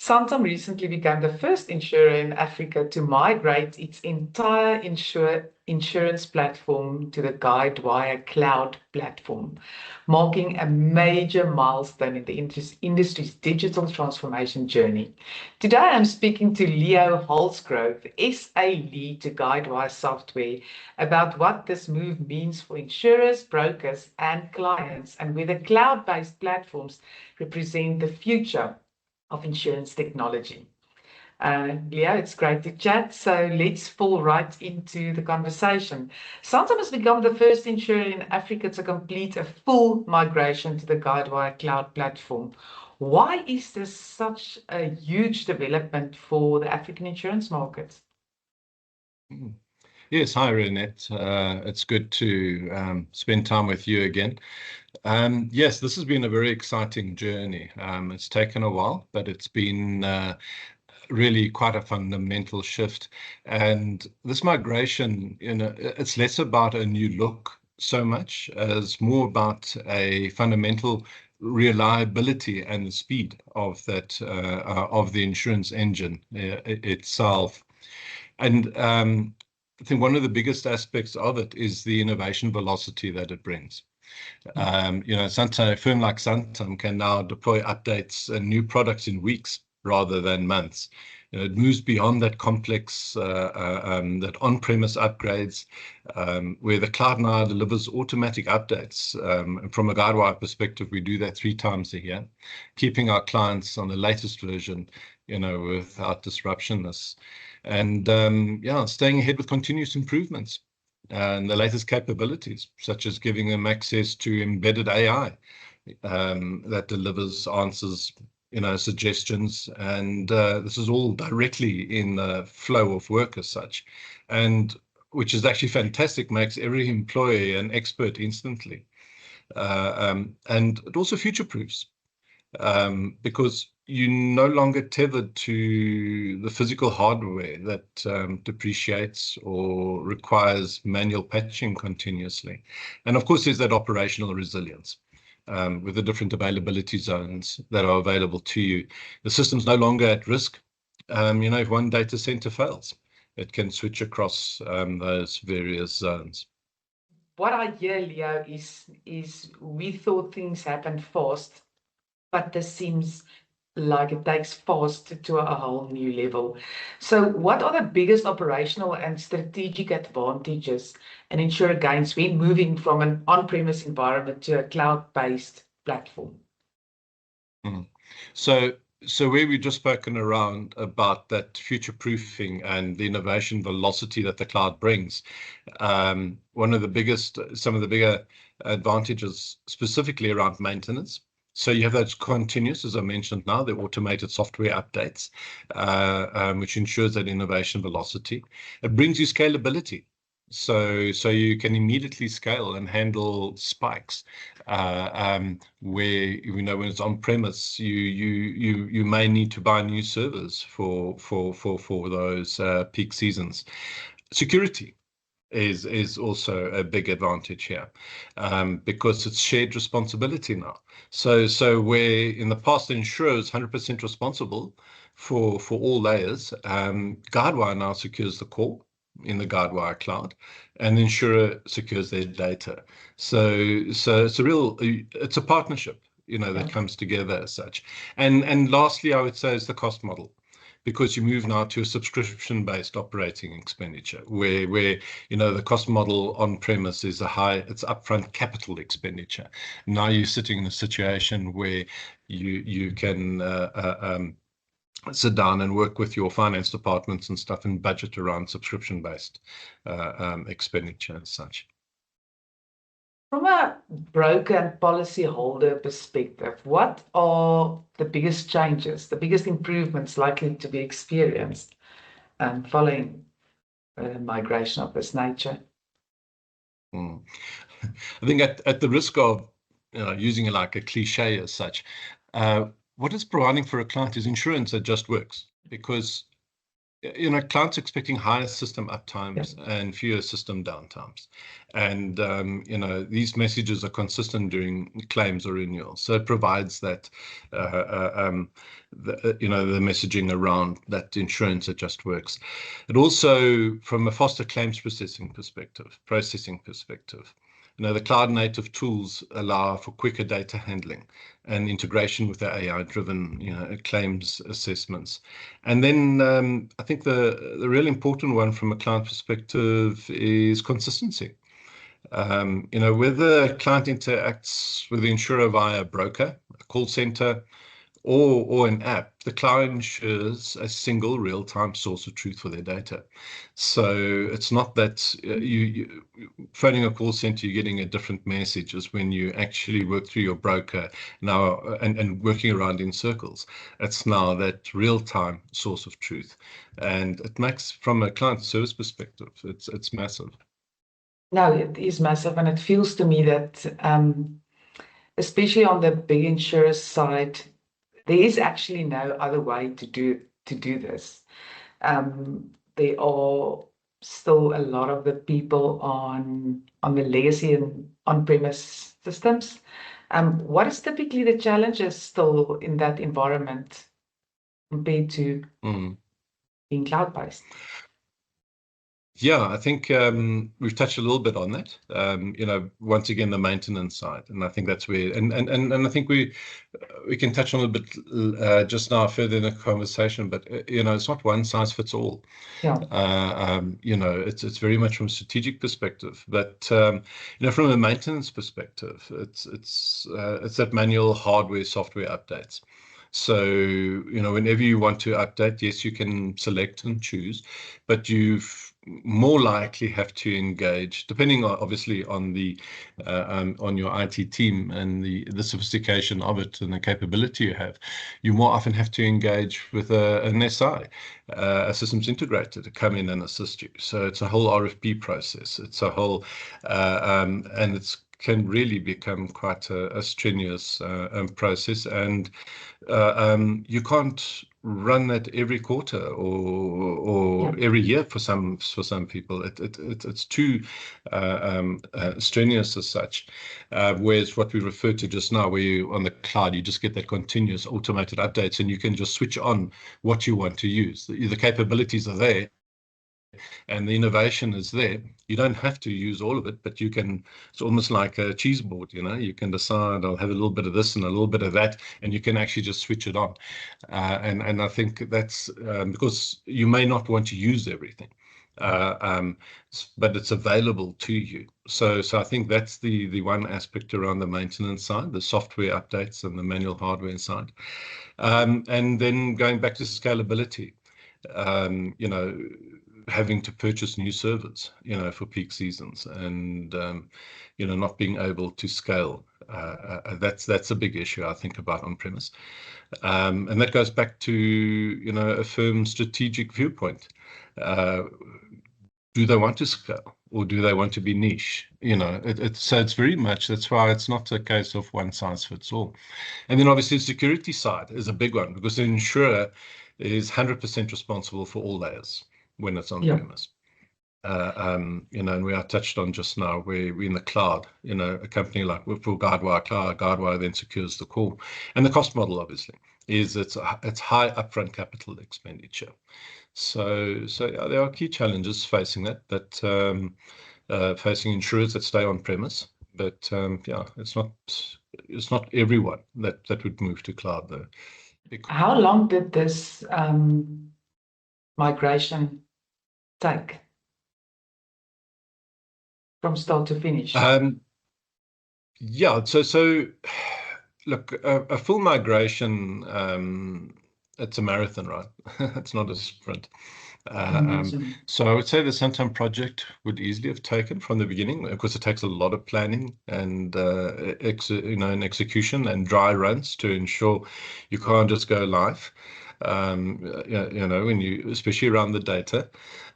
Santam recently became the first insurer in Africa to migrate its entire insurance platform to the Guidewire cloud platform, marking a major milestone in the industry's digital transformation journey. Today, I'm speaking to Leo Holsgrove, SA lead to Guidewire Software, about what this move means for insurers, brokers, and clients, and whether cloud-based platforms represent the future of insurance technology. Leo, it's great to chat. So let's fall right into the conversation. Santam has become the first insurer in Africa to complete a full migration to the Guidewire cloud platform. Why is this such a huge development for the African insurance market? Yes, hi, Renette. It's good to spend time with you again. Yes, this has been a very exciting journey. It's taken a while, but it's been really quite a fundamental shift. And this migration, it's less about a new look so much as more about a fundamental reliability and the speed of that of the insurance engine itself. And I think one of the biggest aspects of it is the innovation velocity that it brings. A firm like Santam can now deploy updates and new products in weeks rather than months. It moves beyond that complex, that on-premise upgrades, where the cloud now delivers automatic updates. From a Guidewire perspective, we do that 3 times a year, keeping our clients on the latest version, without disruptionness. And staying ahead with continuous improvements and the latest capabilities, such as giving them access to embedded AI that delivers answers, suggestions, and this is all directly in the flow of work as such, and which is actually fantastic, makes every employee an expert instantly. And it also future-proofs, because you're no longer tethered to the physical hardware that depreciates or requires manual patching continuously. And of course, there's that operational resilience with the different availability zones that are available to you. The system's no longer at risk. If one data center fails, it can switch across those various zones. What I hear, Leo, is we thought things happened fast, but this seems like it takes fast to a whole new level. So what are the biggest operational and strategic advantages an insurer gains when moving from an on-premise environment to a cloud-based platform? So where we've just spoken around about that future-proofing and the innovation velocity that the cloud brings, some of the bigger advantages specifically around maintenance. So you have those continuous, as I mentioned now, the automated software updates, which ensures that innovation velocity. It brings you scalability. So you can immediately scale and handle spikes, where when it's on premise, you may need to buy new servers for those peak seasons. Security is also a big advantage here, because it's shared responsibility now. So where in the past the insurer is 100% responsible for all layers, Guidewire now secures the core in the Guidewire cloud, and the insurer secures their data. So it's a partnership, that comes together as such. And lastly, I would say is the cost model, because you move now to a subscription-based operating expenditure, where the cost model on premise is it's upfront capital expenditure. Now you're sitting in a situation where you can sit down and work with your finance departments and stuff and budget around subscription-based expenditure as such. From a broker and policyholder perspective, what are the biggest changes, the biggest improvements likely to be experienced following migration of this nature? I think at the risk of using it like a cliche as such, what it's providing for a client is insurance that just works, because clients expecting higher system uptimes and fewer system downtimes. And, these messages are consistent during claims or renewals. So it provides that, the messaging around that insurance that just works. It also, from a faster claims processing perspective, the cloud native tools allow for quicker data handling and integration with the AI-driven, claims assessments. And then I think the really important one from a client perspective is consistency. Whether a client interacts with the insurer via a broker, a call center, or an app, the cloud ensures a single real-time source of truth for their data. So it's not that you phoning a call center, you're getting a different message as when you actually work through your broker now and working around in circles. It's now that real-time source of truth. And it makes, from a client service perspective, it's massive. No, it is massive. And it feels to me that, especially on the big insurers side, there is actually no other way to do this. There are still a lot of the people on the legacy and on-premise systems. What is typically the challenges still in that environment compared to being cloud-based? Yeah, I think we've touched a little bit on that. Once again, the maintenance side, and I think that's where, and I think we can touch on a bit just now further in the conversation. But it's not one size fits all. Yeah. It's very much from a strategic perspective, but from a maintenance perspective, it's that manual hardware software updates. So whenever you want to update, yes, you can select and choose, but you've more likely have to engage, depending on, obviously on the on your IT team and the sophistication of it and the capability you have. You more often have to engage with an SI, a systems integrator, to come in and assist you. So it's a whole RFP process. It's a whole and it's can really become quite a strenuous process, and you can't run that every quarter or every year for some people. It's too strenuous as such. Whereas what we referred to just now, where you on the cloud, you just get that continuous automated updates, and you can just switch on what you want to use. The capabilities are there, and the innovation is there. You don't have to use all of it, but you can. It's almost like a cheese board, you can decide, I'll have a little bit of this and a little bit of that, and you can actually just switch it on. And I think that's because you may not want to use everything, but it's available to you. So I think that's the one aspect around the maintenance side, the software updates and the manual hardware side. And then going back to scalability, having to purchase new servers, for peak seasons, and not being able to scale. That's a big issue, I think, about on-premise, and that goes back to a firm's strategic viewpoint. Do they want to scale, or do they want to be niche? So it's very much, that's why it's not a case of one size fits all. And then obviously the security side is a big one, because the insurer is 100% responsible for all layers when it's on premise. And we are touched on just now, where we're in the cloud, a company like for Guidewire Cloud, Guidewire then secures the core. And the cost model, obviously, is it's high upfront capital expenditure. So yeah, there are key challenges facing that, facing insurers that stay on premise. But it's not everyone that would move to cloud, though. How long did this migration take from start to finish? So look, a full migration, it's a marathon, right? It's not a sprint. So I would say the Santam project would easily have taken from the beginning. Of course, it takes a lot of planning and and execution and dry runs to ensure you can't just go live. When you, especially around the data.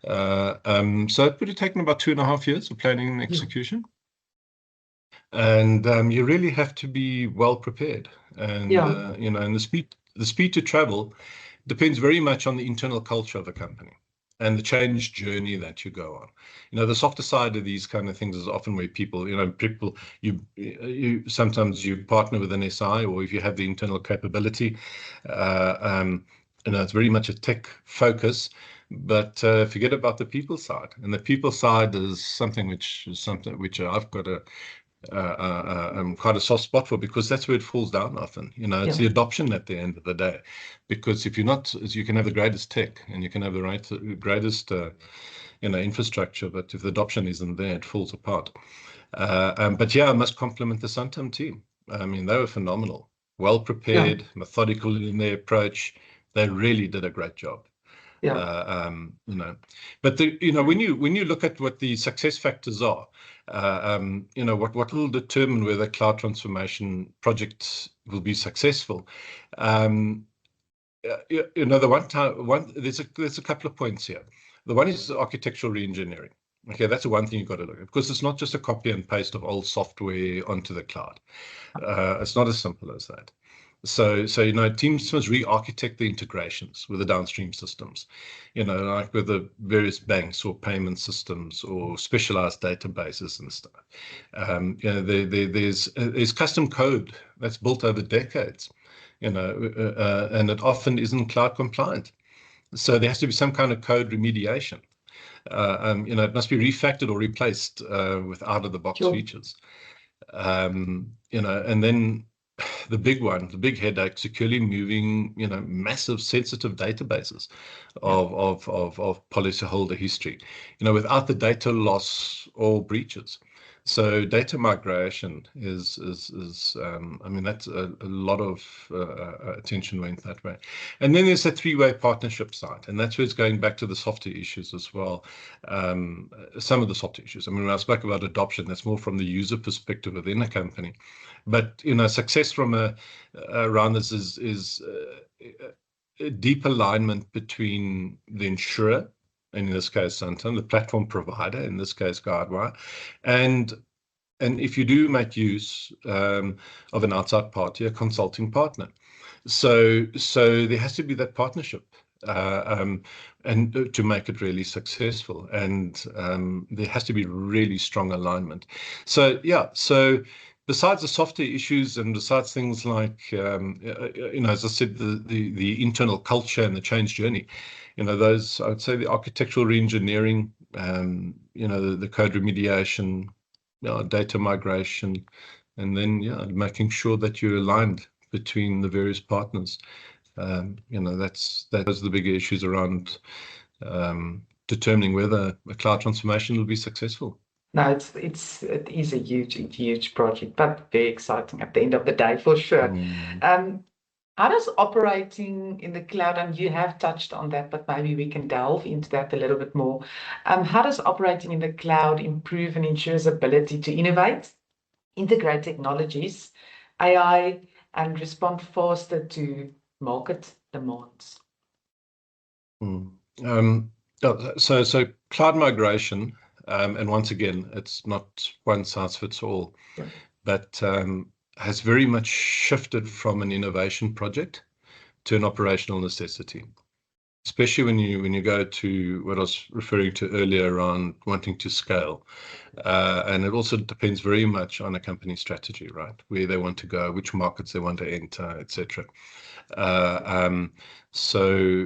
So it would have taken about 2.5 years of planning and execution. And you really have to be well prepared. And and the speed to travel depends very much on the internal culture of the company. and the change journey that you go on. The softer side of these kind of things is often where people, you sometimes you partner with an SI, or if you have the internal capability, it's very much a tech focus, but forget about the people side. And the people side is something which I've got quite a soft spot for, because that's where it falls down often. It's the adoption at the end of the day, because if you're not, you can have the greatest tech and you can have the greatest infrastructure, but if the adoption isn't there, it falls apart. But yeah, I must compliment the Santam team. I mean, they were phenomenal, well prepared, methodical in their approach. They really did a great job. But when you look at what the success factors are, what will determine whether cloud transformation projects will be successful. There's a couple of points here. The one is architectural reengineering. Okay, that's the one thing you've got to look at, because it's not just a copy and paste of old software onto the cloud. It's not as simple as that. So teams must re-architect the integrations with the downstream systems, like with the various banks or payment systems or specialized databases and stuff. There's custom code that's built over decades, and it often isn't cloud compliant. So there has to be some kind of code remediation. It must be refactored or replaced with out-of-the-box features. And then the big headache, securely moving, massive sensitive databases of policyholder history, without the data loss or breaches. So data migration is that's a lot of attention went that way. And then there's a three-way partnership side, and that's where it's going back to the softer issues as well. Some of the softer issues. I mean, when I spoke about adoption, that's more from the user perspective within a company. But success from around this is a deep alignment between the insurer, and in this case Santam, the platform provider, in this case Guidewire, and if you do make use of an outside party, a consulting partner. So there has to be that partnership, and to make it really successful, and there has to be really strong alignment. So besides the softer issues, and besides things like, as I said, the internal culture and the change journey, those, I would say, the architectural reengineering, the code remediation, data migration, and then making sure that you're aligned between the various partners. Those are the bigger issues around determining whether a cloud transformation will be successful. No, it is a huge project, but very exciting at the end of the day, for sure. How does operating in the cloud, and you have touched on that, but maybe we can delve into that a little bit more. How does operating in the cloud improve an insurer's ability to innovate, integrate technologies, AI, and respond faster to market demands? So cloud migration, and once again, it's not one size fits all, but has very much shifted from an innovation project to an operational necessity, especially when you go to what I was referring to earlier around wanting to scale. And it also depends very much on a company strategy, right? Where they want to go, which markets they want to enter, etc. So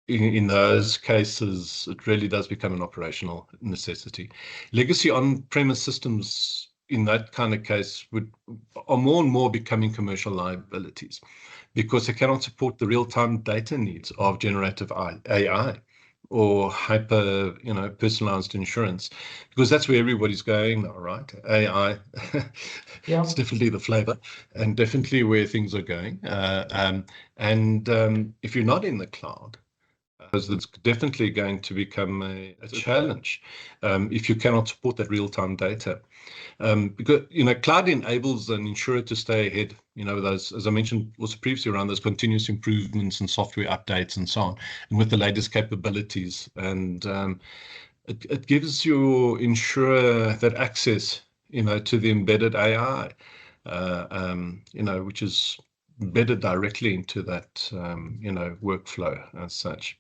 in those cases, it really does become an operational necessity. Legacy on-premise systems in that kind of case are more and more becoming commercial liabilities, because they cannot support the real-time data needs of generative AI or hyper, personalized insurance, because that's where everybody's going now, right? AI, it's definitely the flavor, and definitely where things are going. If you're not in the cloud, it's definitely going to become a challenge if you cannot support that real-time data. Because cloud enables an insurer to stay ahead, those, as I mentioned also previously, around those continuous improvements and software updates and so on, and with the latest capabilities. And it gives your insurer that access, to the embedded AI, which is embedded directly into that, workflow as such.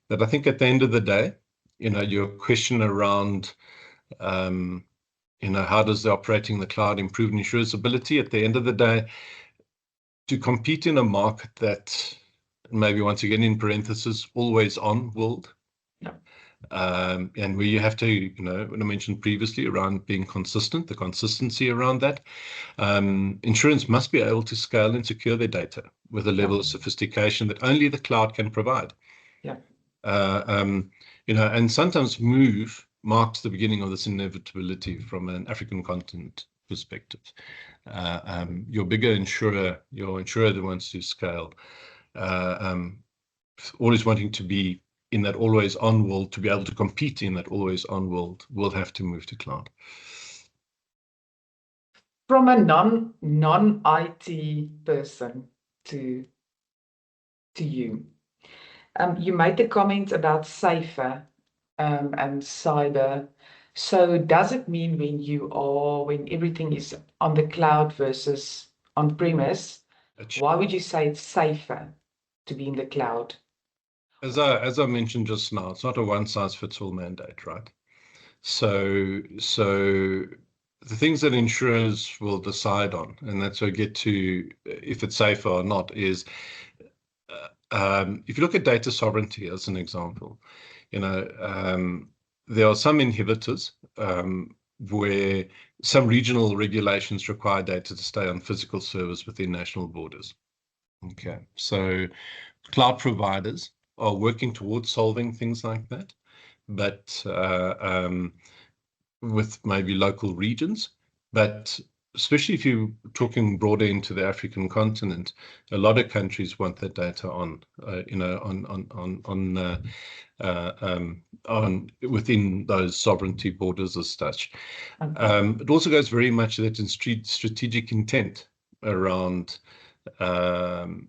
But I think at the end of the day, your question around, how does the operating the cloud improve insurance ability? At the end of the day, to compete in a market that, maybe once again in parentheses, always on world. Yeah. And where you have to, when I mentioned previously around being consistent, the consistency around that, insurance must be able to scale and secure their data with a level of sophistication that only the cloud can provide. Yeah. And sometimes move marks the beginning of this inevitability from an African continent perspective. Your bigger insurer, your insurer that wants to scale, always wanting to be in that always on world, to be able to compete in that always on world, will have to move to cloud. From a non-IT person to you, you made the comment about safer and cyber. So does it mean when everything is on the cloud versus on premise, why would you say it's safer to be in the cloud? As I mentioned just now, it's not a one-size-fits-all mandate, right? So the things that insurers will decide on, and that's where I get to if it's safer or not, is if you look at data sovereignty as an example, there are some inhibitors where some regional regulations require data to stay on physical servers within national borders. Okay, so cloud providers are working towards solving things like that, but with maybe local regions. But especially if you're talking broader into the African continent, a lot of countries want that data on within those sovereignty borders as such. It also goes very much that in strategic intent around of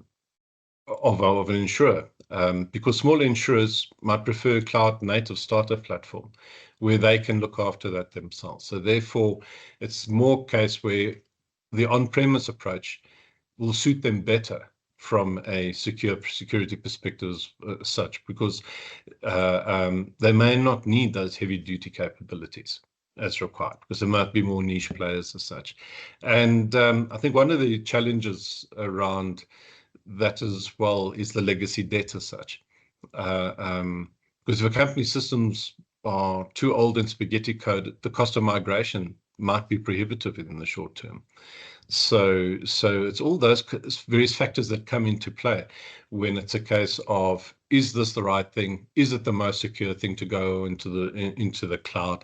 an insurer, because smaller insurers might prefer a cloud native startup platform where they can look after that themselves. So therefore, it's more case where the on-premise approach will suit them better from a security perspective as such, because they may not need those heavy-duty capabilities as required, because there might be more niche players as such. And I think one of the challenges around that as well is the legacy debt as such. Because if a company's systems are too old and spaghetti code, the cost of migration might be prohibitive in the short term. So it's all those various factors that come into play when it's a case of, is this the right thing? Is it the most secure thing to go into the cloud?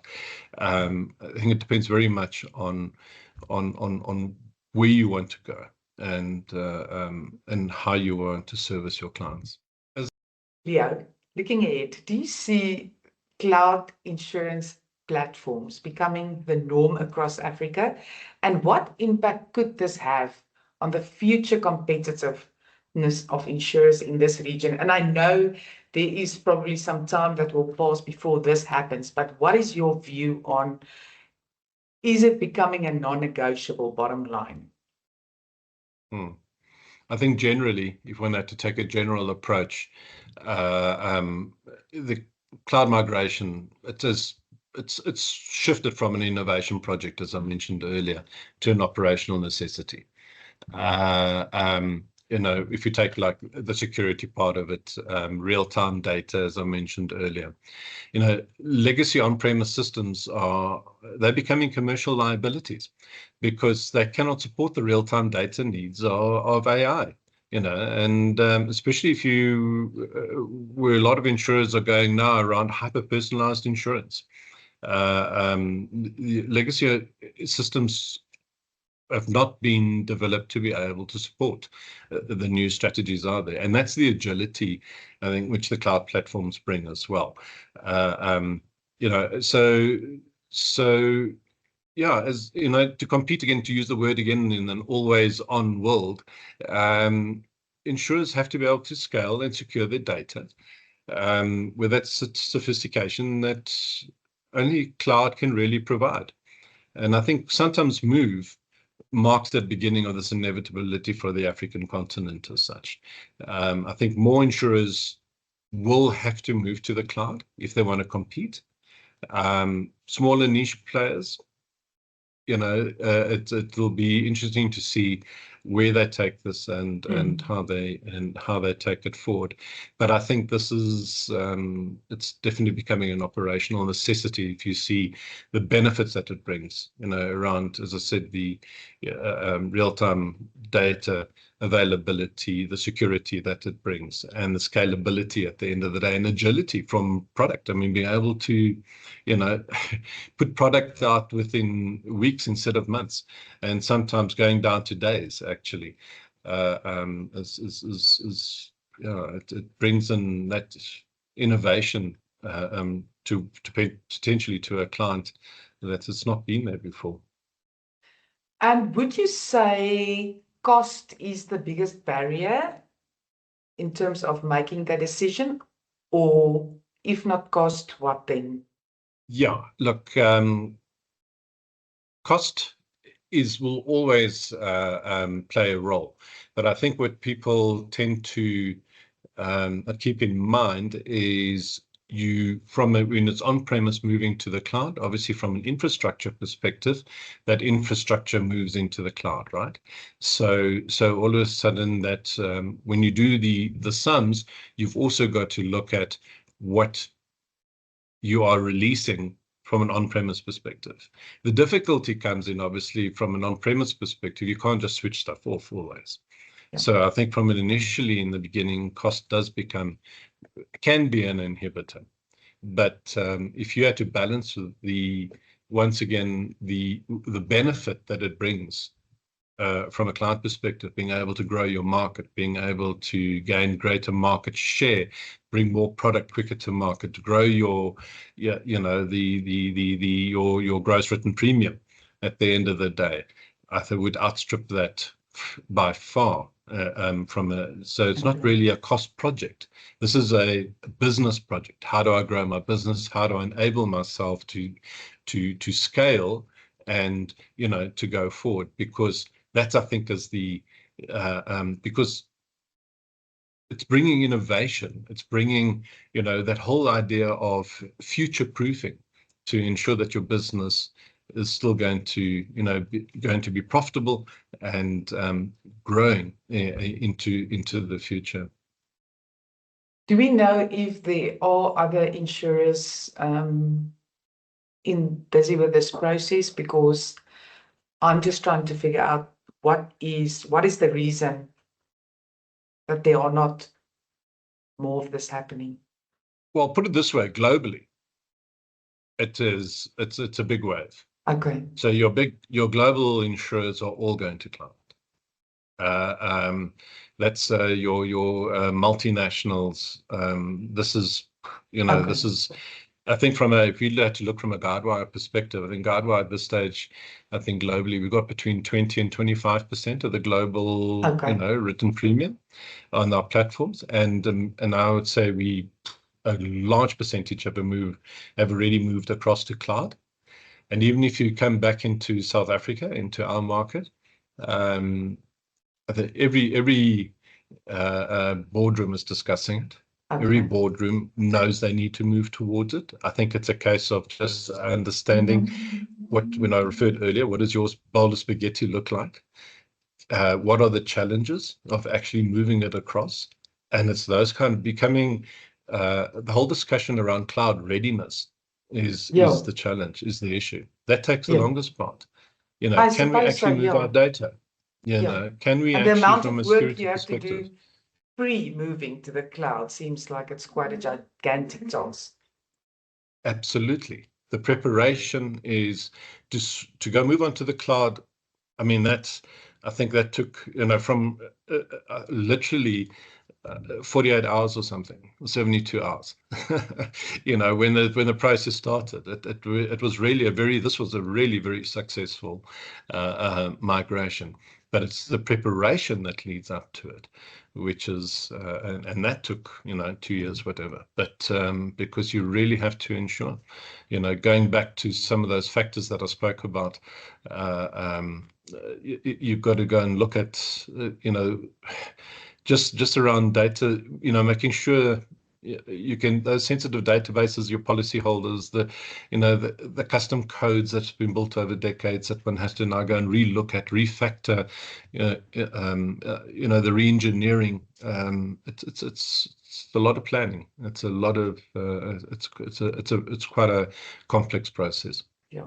I think it depends very much on where you want to go and how you want to service your clients. Leo, looking ahead, do you see cloud insurance platforms becoming the norm across Africa? And what impact could this have on the future competitiveness of insurers in this region? And I know there is probably some time that will pass before this happens, but what is your view on, is it becoming a non-negotiable bottom line? I think generally, if one had to take a general approach, the cloud migration, it's shifted from an innovation project, as I mentioned earlier, to an operational necessity. If you take like the security part of it, real-time data, as I mentioned earlier, legacy on-premise systems they're becoming commercial liabilities because they cannot support the real-time data needs of AI. And especially where a lot of insurers are going now around hyper-personalized insurance. The legacy systems have not been developed to be able to support the new strategies are there. And that's the agility, I think, which the cloud platforms bring as well. To compete again, to use the word again, in an always on world, insurers have to be able to scale and secure their data with that sophistication that only cloud can really provide. And I think sometimes move marks the beginning of this inevitability for the African continent as such. I think more insurers will have to move to the cloud if they want to compete. Smaller niche players, it will be interesting to see where they take this and how they take it forward. But I think this is it's definitely becoming an operational necessity if you see the benefits that it brings, around, as I said, the real-time data availability, the security that it brings, and the scalability at the end of the day, and agility from product. I mean, being able to, put product out within weeks instead of months, and sometimes going down to days, actually, it brings in that innovation to potentially to a client that has not been there before. And would you say cost is the biggest barrier in terms of making the decision, or if not cost, what then? Yeah, look, cost will always play a role, but I think what people tend to keep in mind is when it's on-premise moving to the cloud, obviously from an infrastructure perspective, that infrastructure moves into the cloud, right? So all of a sudden that when you do the sums, you've also got to look at what you are releasing from an on-premise perspective. The difficulty comes in, obviously, from an on-premise perspective. You can't just switch stuff off always. Yeah. So I think from it initially in the beginning, cost can be an inhibitor. But if you had to balance once again, the benefit that it brings from a client perspective, being able to grow your market, being able to gain greater market share, bring more product quicker to market, to grow your gross written premium at the end of the day, I think would outstrip that by far. So it's not really a cost project. This is a business project. How do I grow my business? How do I enable myself to scale and to go forward? Because that's, I think, is because it's bringing innovation. It's bringing that whole idea of future proofing to ensure that your business is still going to be profitable and growing into the future. Do we know if there are other insurers busy with this process? Because I'm just trying to figure out what is the reason that there are not more of this happening. Well, put it this way: globally, it's a big wave. Okay. So your global insurers are all going to cloud. That's your multinationals. This is okay. This is, I think, if you had to look from a Guidewire perspective, I think Guidewire at this stage, I think globally we've got between 20 and 25% of the global written premium on our platforms, and I would say a large percentage have already moved across to cloud. And even if you come back into South Africa, into our market, I think every boardroom is discussing it. Okay. Every boardroom knows they need to move towards it. I think it's a case of just understanding when I referred earlier, what does your bowl of spaghetti look like? What are the challenges of actually moving it across? And it's those kind of becoming the whole discussion around cloud readiness is the challenge, is the issue. That takes the longest part. Can we actually move our data? Can we and actually, from a security perspective, pre-moving to the cloud seems like it's quite a gigantic task. Absolutely. The preparation is to go move on to the cloud. I mean, I think that took, from literally 48 hours or something, 72 hours. When the process started, it was really this was a really very successful migration. But it's the preparation that leads up to it, which is, and that took, 2 years, whatever. But because you really have to ensure, going back to some of those factors that I spoke about, you've got to go and look at, just around data, making sure, you can, those sensitive databases, your policyholders, the custom codes that's been built over decades that one has to now go and relook at, refactor, the re-engineering. It's a lot of planning. It's a lot of it's quite a complex process. Yeah.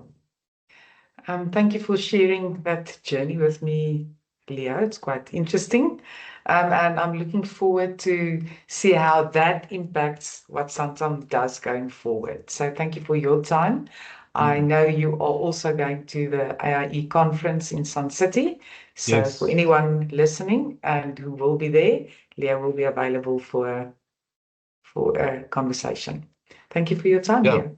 Thank you for sharing that journey with me, Leo. It's quite interesting. And I'm looking forward to see how that impacts what Santam does going forward. So thank you for your time. I know you are also going to the AIE conference in Sun City. So Yes. for anyone listening and who will be there, Leo will be available for a conversation. Thank you for your time, Leo.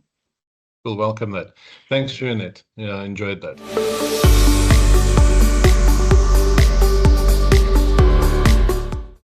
We'll welcome that. Thanks, Jeanette. Yeah, I enjoyed that.